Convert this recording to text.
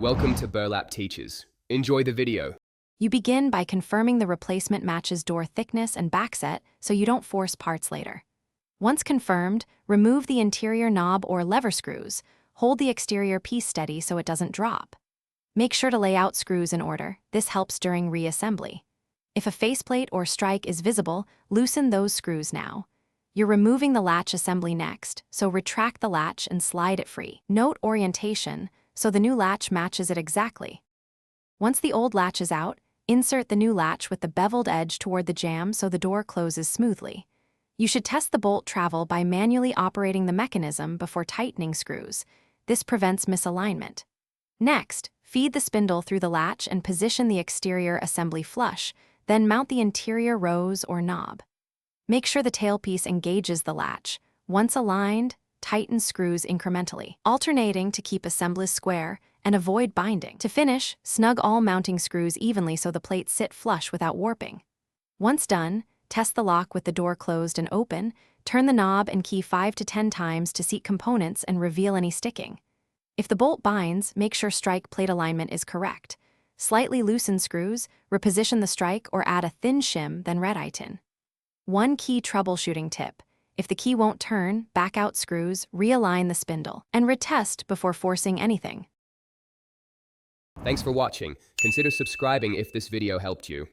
Welcome to Burlap Teachers. Enjoy the video. You begin by confirming the replacement matches door thickness and backset so you don't force parts later. Once confirmed, remove the interior knob or lever screws. Hold the exterior piece steady so it doesn't drop. Make sure to lay out screws in order. This helps during reassembly. If a faceplate or strike is visible, loosen those screws now. You're removing the latch assembly next, so retract the latch and slide it free. Note orientation, so the new latch matches it exactly. Once the old latch is out, insert the new latch with the beveled edge toward the jamb so the door closes smoothly. You should test the bolt travel by manually operating the mechanism before tightening screws. This prevents misalignment. Next, feed the spindle through the latch and position the exterior assembly flush, then mount the interior rose or knob. Make sure the tailpiece engages the latch. Once aligned, tighten screws incrementally, alternating to keep assemblies square and avoid binding. To finish, snug all mounting screws evenly so the plates sit flush without warping. Once done, test the lock with the door closed and open, turn the knob and key 5 to 10 times to seat components and reveal any sticking. If the bolt binds, make sure strike plate alignment is correct. Slightly loosen screws, reposition the strike, or add a thin shim, then red eye-tin. One key troubleshooting tip: if the key won't turn, back out screws, realign the spindle, and retest before forcing anything. Thanks for watching. Consider subscribing if this video helped you.